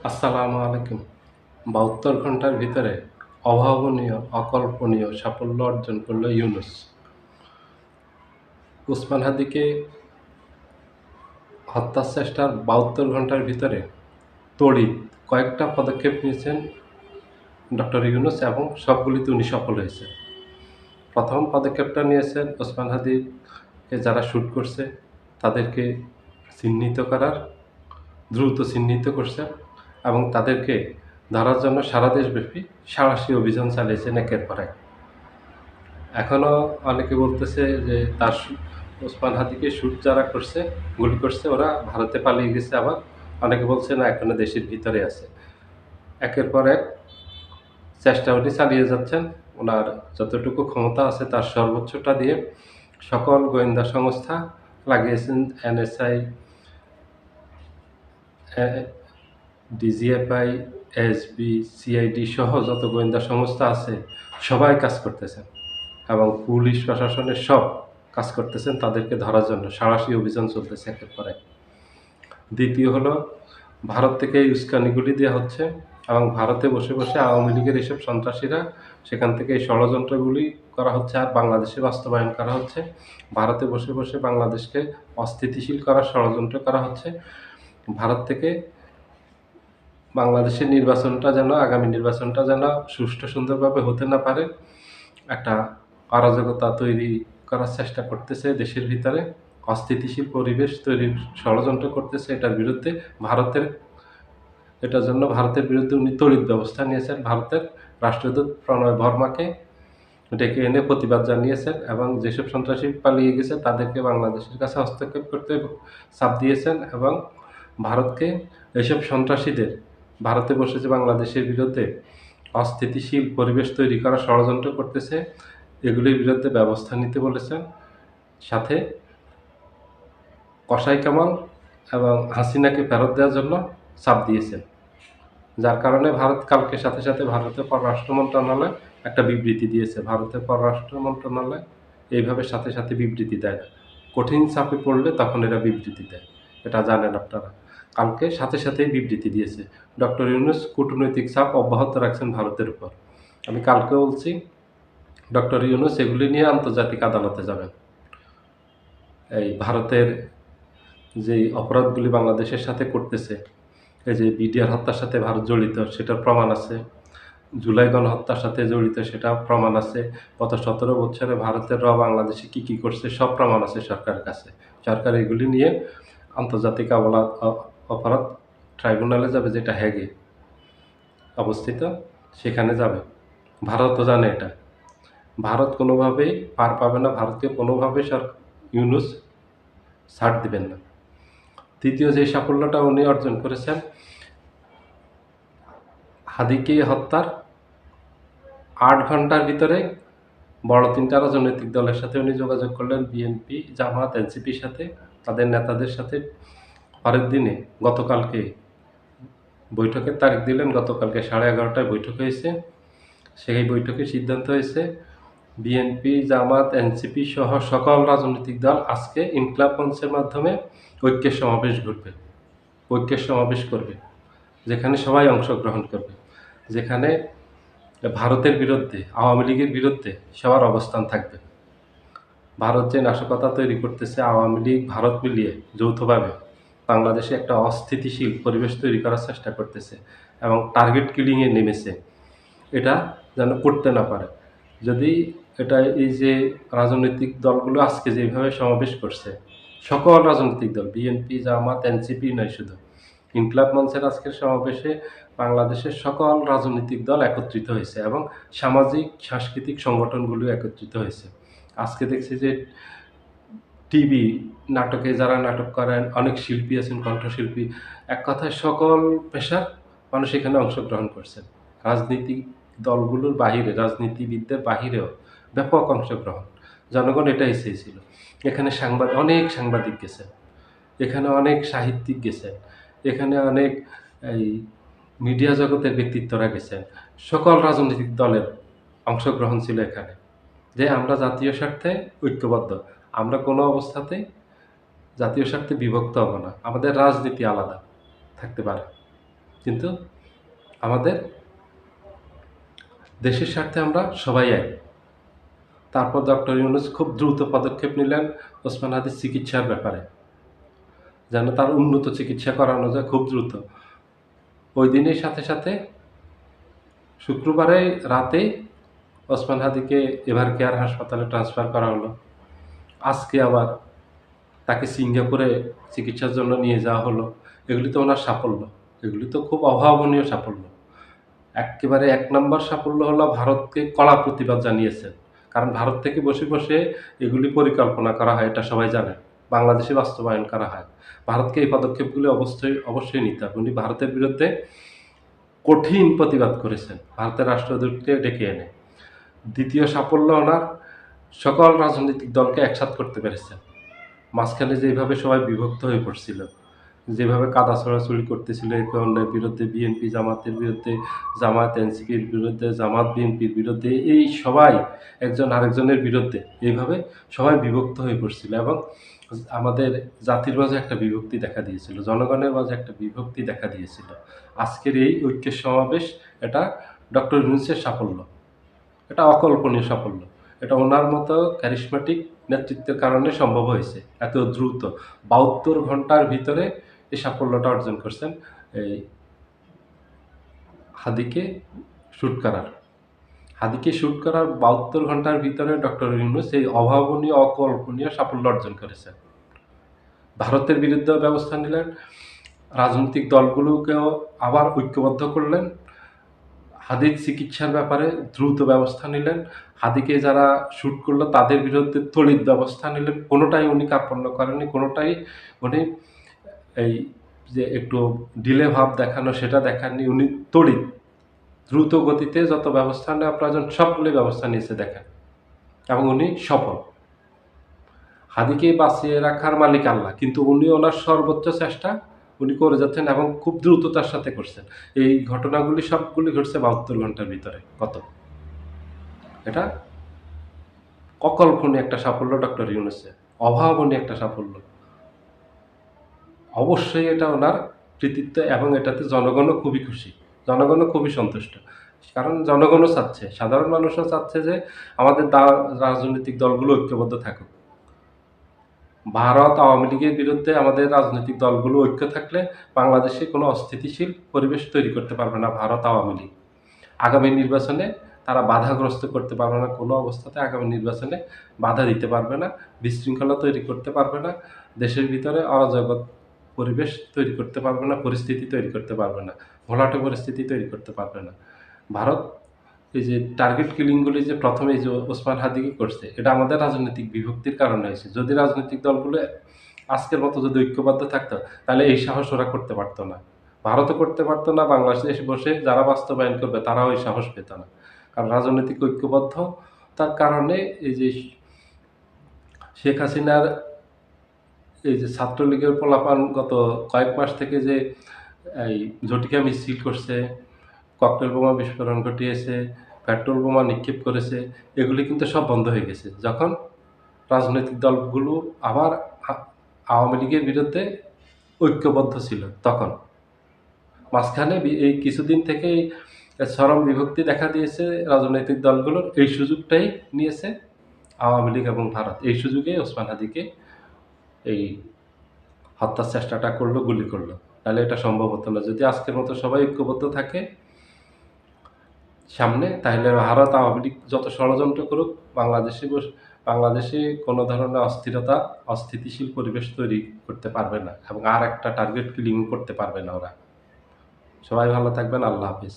আসসালামু আলাইকুম। ৭২ ঘন্টার ভিতরে অভাবনীয়, অকল্পনীয় সাফল্য অর্জন করল ইউনূস। ওসমান হাদিকে হত্যার চেষ্টার ৭২ ঘন্টার ভিতরে তড়িৎ কয়েকটা পদক্ষেপ নিয়েছেন ডক্টর ইউনূস এবং সবগুলিতে উনি সফল হয়েছেন। প্রথম পদক্ষেপটা নিয়েছেন ওসমান হাদিকে যারা শ্যুট করছে তাদেরকে চিহ্নিত করার, দ্রুত চিহ্নিত করছেন এবং তাদেরকে ধরার জন্য সারা দেশব্যাপী সাঁড়াশি অভিযান চালিয়েছেন একের পর এক। এখনও অনেকে বলতেছে যে ওসমান হাদিকে শ্যুট যারা করছে, গুলি করছে ওরা ভারতে পালিয়ে গেছে, আবার অনেকে বলছে না এখনো দেশের ভিতরে আছে। একের পর এক চেষ্টা উনি চালিয়ে যাচ্ছেন। ওনার যতটুকু ক্ষমতা আছে তার সর্বোচ্চটা দিয়ে সকল গোয়েন্দা সংস্থা লাগিয়েছেন, এনএসআই, ডিজিএফআই, এসবি, সিআইডি সহ যত গোয়েন্দা সংস্থা আছে সবাই কাজ করতেছেন এবং পুলিশ প্রশাসনের সব কাজ করতেছেন তাদেরকে ধরার জন্য। সাঁড়াশি অভিযান চলতেছে একের পর এক। দ্বিতীয় হলো, ভারত থেকে এই উস্কানিগুলি দেওয়া হচ্ছে এবং ভারতে বসে বসে আওয়ামী লীগের এইসব সন্ত্রাসীরা সেখান থেকে এই ষড়যন্ত্রগুলি করা হচ্ছে আর বাংলাদেশে বাস্তবায়ন করা হচ্ছে। ভারতে বসে বসে বাংলাদেশকে অস্থিতিশীল করার ষড়যন্ত্র করা হচ্ছে। ভারত থেকে বাংলাদেশের নির্বাচনটা যেন, আগামী নির্বাচনটা যেন সুষ্ঠু সুন্দরভাবে হতে না পারে, একটা অরাজকতা তৈরি করার চেষ্টা করতেছে দেশের ভিতরে, অস্থিতিশীল পরিবেশ তৈরির ষড়যন্ত্র করতেছে। এটার জন্য ভারতের বিরুদ্ধে উনি তড়িৎ ব্যবস্থা নিয়েছেন। ভারতের রাষ্ট্রদূত প্রণয় বর্মাকে ডেকে এনে প্রতিবাদ জানিয়েছেন এবং যেসব সন্ত্রাসী পালিয়ে গেছে তাদেরকে বাংলাদেশের কাছে হস্তক্ষেপ করতে চাপ দিয়েছেন এবং ভারতকে এইসব সন্ত্রাসীদের, ভারতে বসে যে বাংলাদেশের বিরুদ্ধে অস্থিতিশীল পরিবেশ তৈরি করার ষড়যন্ত্র করতেছে এগুলির বিরুদ্ধে ব্যবস্থা নিতে বলেছেন। সাথে কসাই কামাল এবং হাসিনাকে ফেরত দেওয়ার জন্য চাপ দিয়েছেন, যার কারণে ভারত কালকে সাথে সাথে ভারতের পররাষ্ট্র মন্ত্রণালয় একটা বিবৃতি দিয়েছে। ভারতের পররাষ্ট্র মন্ত্রণালয় এইভাবে সাথে সাথে বিবৃতি দেয় না, কঠিন চাপে পড়লে তখন এরা বিবৃতি দেয়, এটা জানেন আপনারা। কালকে সাথে সাথেই বিবৃতি দিয়েছে। ডক্টর ইউনূস কূটনৈতিক চাপ অব্যাহত রাখছেন ভারতের উপর। আমি কালকে বলছি ডক্টর ইউনূস এগুলি নিয়ে আন্তর্জাতিক আদালতে যাবেন। এই ভারতের যেই অপরাধগুলি বাংলাদেশের সাথে করতেছে, এই যে বিডিআর হত্যার সাথে ভারত জড়িত সেটার প্রমাণ আছে, জুলাই গণহত্যার সাথে জড়িত সেটাও প্রমাণ আছে, গত ১৭ বছরে ভারতের বাংলাদেশে কী কী করছে সব প্রমাণ আছে সরকারের কাছে। সরকার এগুলি নিয়ে আন্তর্জাতিক অপরাধ ট্রাইব্যুনালে যাবে, যেটা হেগে অবস্থিত, সেখানে যাবে। ভারতও জানে এটা। ভারত কোনোভাবেই পার পাবে না, ভারতকে কোনোভাবেই ইউনূস ছাড় দিবেন না। তৃতীয় যে সাফল্যটা উনি অর্জন করেছেন, হাদিকে হত্যার ৮ ঘন্টার ভিতরে বড় ৩টা রাজনৈতিক দলের সাথে উনি যোগাযোগ করলেন, বিএনপি, জামাত, এনসিপির সাথে, তাদের নেতাদের সাথে। পরের দিনে গতকালকে বৈঠকের তারিখ দিলেন, গতকালকে 11:30টায় বৈঠক হয়েছে। সেই বৈঠকে সিদ্ধান্ত হয়েছে বিএনপি, জামাত, এনসিপি সহ সকল রাজনৈতিক দল আজকে ইনকিলাব মঞ্চের মাধ্যমে ঐক্যের সমাবেশ করবে, যেখানে সবাই অংশগ্রহণ করবে, যেখানে ভারতের বিরুদ্ধে, আওয়ামী লীগের বিরুদ্ধে সবার অবস্থান থাকবে। ভারত যে নাশকতা তৈরি করতেছে, আওয়ামী লীগ ভারত মিলিয়ে যৌথভাবে বাংলাদেশে একটা অস্থিতিশীল পরিবেশ তৈরি করার চেষ্টা করতেছে এবং টার্গেট কিলিংয়ে নেমেছে, এটা যেন করতে না পারে। যদি এটা, এই যে রাজনৈতিক দলগুলো আজকে যেভাবে সমাবেশ করছে, সকল রাজনৈতিক দল, বিএনপি, জামাত, এনসিপি নয় শুধু, ইনকিলাব মঞ্চের আজকের সমাবেশে বাংলাদেশের সকল রাজনৈতিক দল একত্রিত হয়েছে এবং সামাজিক সাংস্কৃতিক সংগঠনগুলো একত্রিত হয়েছে। আজকে দেখছি যে টিভি নাটকে যারা নাটক করেন, অনেক শিল্পী আছেন, কণ্ঠশিল্পী, এক কথায় সকল পেশার মানুষ এখানে অংশগ্রহণ করছেন। রাজনীতিক দলগুলোর বাহিরে, রাজনীতিবিদদের বাহিরেও ব্যাপক অংশগ্রহণ। জনগণ এটাই চেয়েছিল। এখানে অনেক সাংবাদিক গেছেন, এখানে অনেক সাহিত্যিক গেছেন, এখানে অনেক এই মিডিয়া জগতের ব্যক্তিত্বরা গেছেন। সকল রাজনৈতিক দলের অংশগ্রহণ ছিল এখানে, যে আমরা জাতীয় স্বার্থে ঐক্যবদ্ধ, আমরা কোনো অবস্থাতেই জাতীয় স্বার্থে বিভক্ত হব না, আমাদের রাজনীতি আলাদা থাকতে পারে, কিন্তু আমাদের দেশের স্বার্থে আমরা সবাই এক। তারপর ডক্টর ইউনূস খুব দ্রুত পদক্ষেপ নিলেন ওসমান হাদির চিকিৎসার ব্যাপারে। যেন তার উন্নত চিকিৎসা করানো যায় খুব দ্রুত। ওই দিনের সাথে শুক্রবারে রাতেই ওসমান হাদিকে এভার কেয়ার হাসপাতালে ট্রান্সফার করা হলো। আজকে আবার তাকে সিঙ্গাপুরে চিকিৎসার জন্য নিয়ে যাওয়া হলো। এগুলি তো ওনার সাফল্য। এগুলি তো খুব অভাবনীয় সাফল্য। এক্কেবারে ১ নাম্বার সাফল্য হলো ভারতকে কড়া প্রতিবাদ জানিয়েছেন। কারণ ভারত থেকে বসে এগুলি পরিকল্পনা করা হয়, এটা সবাই জানেন। বাংলাদেশে বাস্তবায়ন করা হয়। ভারতকে এই পদক্ষেপগুলি অবশ্যই নিতে হবে। উনি ভারতের বিরুদ্ধে কঠিন প্রতিবাদ করেছেন, ভারতের রাষ্ট্রদূতকে ডেকে এনে। দ্বিতীয় সাফল্য ওনার সকল রাজনৈতিক দলকে একসাথ করতে পেরেছেন। মাঝখানে যেভাবে সবাই বিভক্ত হয়ে পড়ছিল, যেভাবে কাদা ছোড়াছুড়ি করতেছিল একে অন্যের বিরুদ্ধে, বিএনপি জামাতের বিরুদ্ধে, জামায়াত এনসিপির বিরুদ্ধে, জামাত বিএনপির বিরুদ্ধে, এই সবাই একজন আরেকজনের বিরুদ্ধে, এইভাবে সবাই বিভক্ত হয়ে পড়ছিল এবং আমাদের জাতির মাঝে একটা বিভক্তি দেখা দিয়েছিল, জনগণের মাঝে একটা বিভক্তি দেখা দিয়েছিল। আজকের এই ঐক্যের সমাবেশ, এটা ডক্টর ইউনূসের সাফল্য। এটা অকল্পনীয় সাফল্য। এটা ওনার মতো ক্যারিশম্যাটিক নেতৃত্বের কারণে সম্ভব হয়েছে। এত দ্রুত ৭২ ঘন্টার ভিতরে এই সাফল্যটা অর্জন করছেন এই হাদিকে শ্যুট করার। হাদিকে শ্যুট করার ৭২ ঘন্টার ভিতরে ডক্টর ইউনূস এই অভাবনীয়, অকল্পনীয় সাফল্য অর্জন করেছেন। ভারতের বিরুদ্ধেও ব্যবস্থা নিলেন, রাজনৈতিক দলগুলোকেও আবার ঐক্যবদ্ধ করলেন, হাদির চিকিৎসার ব্যাপারে দ্রুত ব্যবস্থা নিলেন, হাদিকে যারা শ্যুট করলো তাদের বিরুদ্ধে তড়িৎ ব্যবস্থা নিলেন। কোনোটাই উনি কার্পণ্য করেননি, কোনোটাই উনি এই যে একটু ডিলে ভাব দেখানো সেটা দেখাননি। উনি তড়িৎ, দ্রুত গতিতে যত ব্যবস্থা নেওয়া প্রয়োজন সবগুলি ব্যবস্থা নিয়েছে দেখেন, এবং উনি সফল। হাদিকে বাঁচিয়ে রাখার মালিক আল্লাহ, কিন্তু উনি ওনার সর্বোচ্চ চেষ্টা উনি করে যাচ্ছেন এবং খুব দ্রুততার সাথে করছেন। এই ঘটনাগুলি সবগুলি ঘটছে ৭২ ঘন্টার ভিতরে। এটা অকল্পনীয় একটা সাফল্য ডক্টর ইউনূসের, অভাবনীয় একটা সাফল্য। অবশ্যই এটা ওনার কৃতিত্ব এবং এটাতে জনগণও খুবই খুশি, জনগণও খুবই সন্তুষ্ট। কারণ জনগণও চাচ্ছে, সাধারণ মানুষও চাচ্ছে যে আমাদের রাজনৈতিক দলগুলো ঐক্যবদ্ধ থাকুক। ভারত আওয়ামী লীগের বিরুদ্ধে আমাদের রাজনৈতিক দলগুলো ঐক্য থাকলে বাংলাদেশে কোনো অস্থিতিশীল পরিবেশ তৈরি করতে পারবে না ভারত আওয়ামী লীগ। আগামী নির্বাচনে তারা বাধাগ্রস্ত করতে পারবে না, কোনো অবস্থাতে আগামী নির্বাচনে বাধা দিতে পারবে না, বিশৃঙ্খলা তৈরি করতে পারবে না, দেশের ভিতরে অরাজক পরিবেশ তৈরি করতে পারবে না, পরিস্থিতি তৈরি করতে পারবে না, ঘোলাটে পরিস্থিতি তৈরি করতে পারবে না। ভারত এই যে টার্গেট কিলিংগুলি যে প্রথমে এই যে ওসমান হাদিকে করছে, এটা আমাদের রাজনৈতিক বিভক্তির কারণে হয়েছে। যদি রাজনৈতিক দলগুলো আজকের মতো যদি ঐক্যবদ্ধ থাকতো, তাহলে এই সাহস ওরা করতে পারতো না। ভারতও করতে পারতো না, বাংলাদেশে বসে যারা বাস্তবায়ন করবে তারাও এই সাহস পেত না। কারণ রাজনৈতিক ঐক্যবদ্ধতার কারণে এই যে শেখ হাসিনার এই যে ছাত্রলীগের পোলাপান গত কয়েক মাস থেকে যে এই ঝটিকা মিছিল করছে, ককটেল বোমা বিস্ফোরণ ঘটিয়েছে, পেট্রোল বোমা নিক্ষেপ করেছে, এগুলি কিন্তু সব বন্ধ হয়ে গেছে। যখন রাজনৈতিক দলগুলো আবার আওয়ামী লীগের বিরুদ্ধে ঐক্যবদ্ধ ছিল তখন। মাঝখানে এই কিছুদিন থেকেই চরম বিভক্তি দেখা দিয়েছে রাজনৈতিক দলগুলোর। এই সুযোগটাই নিয়েছে আওয়ামী লীগ এবং ভারত। এই সুযোগে ওসমান হাদিকে এই হত্যার চেষ্টাটা করলো, গুলি করলো। তাহলে এটা সম্ভব হতো না। যদি আজকের মতো সবাই ঐক্যবদ্ধ থাকে সামনে, তাহলে ভারত আওয়ামী লীগ যত ষড়যন্ত্র করুক, বাংলাদেশে কোনো ধরনের অস্থিতিশীল পরিবেশ তৈরি করতে পারবে না এবং আর একটা টার্গেট কিলিং করতে পারবে না ওরা। সবাই ভালো থাকবেন। আল্লাহ হাফেজ।